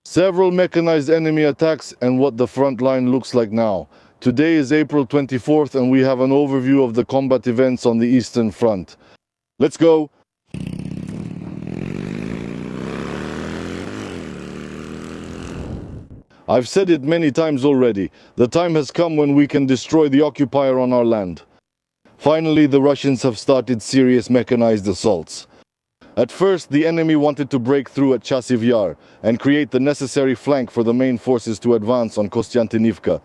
Several mechanized enemy attacks and what the front line looks like now. Today is April 24th and we have an overview of the combat events on the Eastern Front. Let's go! I've said it many times already. The time has come when we can destroy the occupier on our land. Finally, the Russians have started serious mechanized assaults. At first, the enemy wanted to break through at Chasiv Yar and create the necessary flank for the main forces to advance on Kostyantynivka.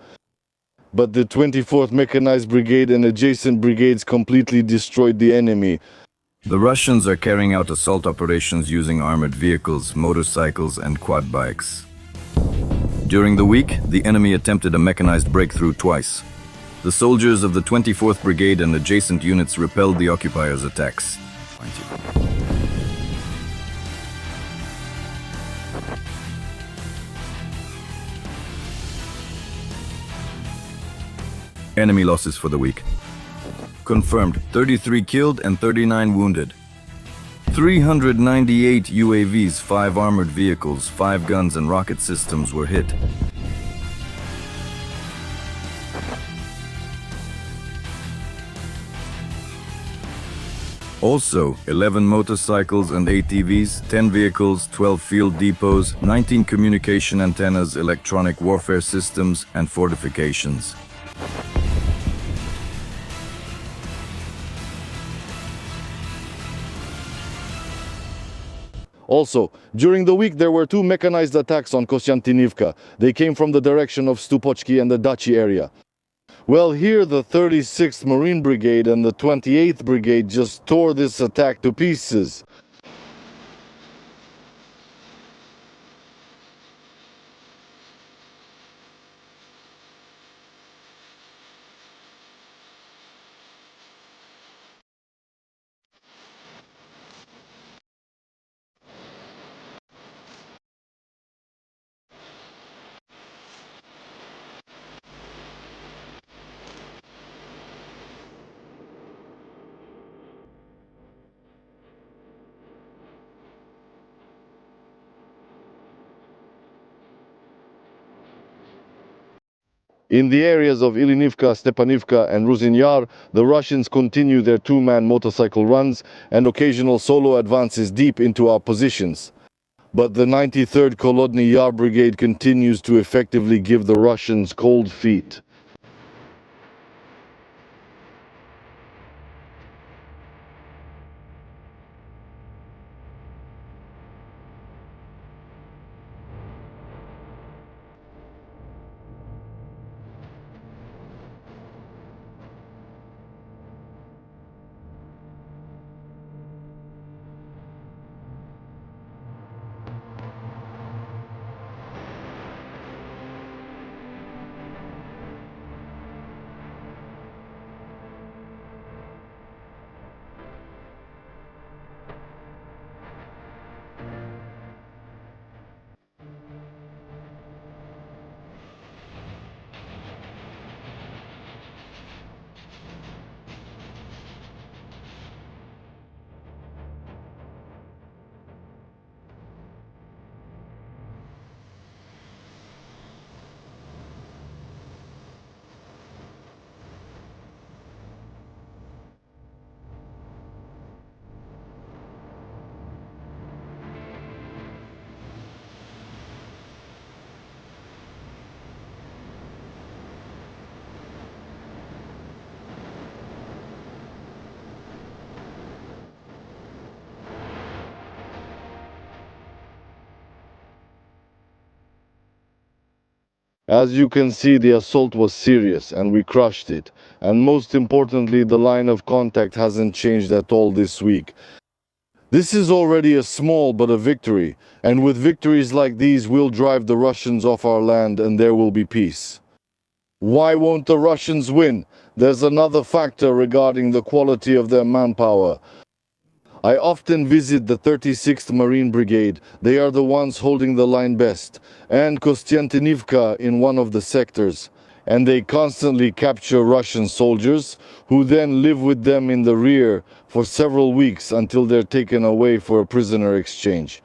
But the 24th Mechanized Brigade and adjacent brigades completely destroyed the enemy. The Russians are carrying out assault operations using armored vehicles, motorcycles, and quad bikes. During the week, the enemy attempted a mechanized breakthrough twice. The soldiers of the 24th Brigade and adjacent units repelled the occupiers' attacks. Enemy losses for the week. Confirmed 33 killed and 39 wounded. 398 UAVs, 5 armored vehicles, 5 guns and rocket systems were hit. Also, 11 motorcycles and ATVs, 10 vehicles, 12 field depots, 19 communication antennas, electronic warfare systems, and fortifications. Also, during the week there were 2 mechanized attacks on Kostyantynivka. They came from the direction of Stupochki and the Dachi area. Well, here the 36th Marine Brigade and the 28th Brigade just tore this attack to pieces. In the areas of Ilinivka, Stepanivka and Rusin-Yar, the Russians continue their 2-man motorcycle runs and occasional solo advances deep into our positions. But the 93rd Kolodny Yar Brigade continues to effectively give the Russians cold feet. As you can see, the assault was serious and we crushed it. And most importantly, the line of contact hasn't changed at all this week. This is already a small but a victory, and with victories like these we'll drive the Russians off our land and there will be peace. Why won't the Russians win? There's another factor regarding the quality of their manpower. I often visit the 36th Marine Brigade. They are the ones holding the line best, and Kostyantynivka in one of the sectors. And they constantly capture Russian soldiers, who then live with them in the rear for several weeks until they're taken away for a prisoner exchange.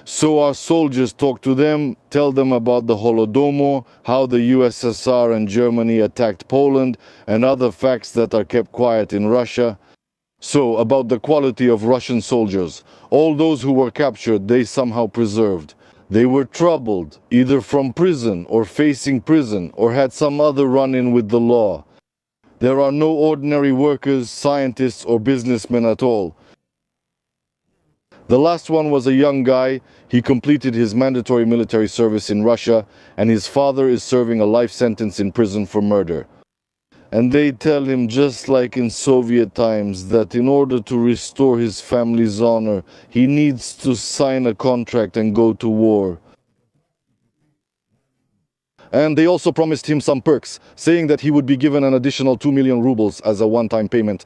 So our soldiers talk to them, tell them about the Holodomor, how the USSR and Germany attacked Poland, and other facts that are kept quiet in Russia. So, about the quality of Russian soldiers, all those who were captured, they somehow preserved. They were troubled, either from prison or facing prison, or had some other run-in with the law. There are no ordinary workers, scientists, or businessmen at all. The last one was a young guy. He completed his mandatory military service in Russia, and his father is serving a life sentence in prison for murder. And they tell him, just like in Soviet times, that in order to restore his family's honor, he needs to sign a contract and go to war. And they also promised him some perks, saying that he would be given an additional 2 million rubles as a one-time payment.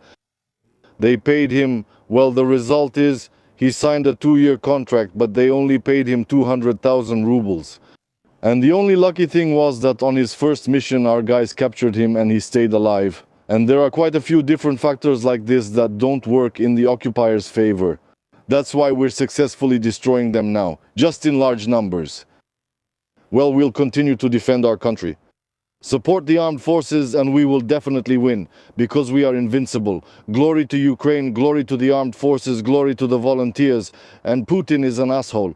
They paid him. Well, the result is he signed a 2-year contract, but they only paid him 200,000 rubles. And the only lucky thing was that on his first mission our guys captured him and he stayed alive. And there are quite a few different factors like this that don't work in the occupiers' favor. That's why we're successfully destroying them now, just in large numbers. Well, we'll continue to defend our country. Support the armed forces and we will definitely win, because we are invincible. Glory to Ukraine, glory to the armed forces, glory to the volunteers, and Putin is an asshole.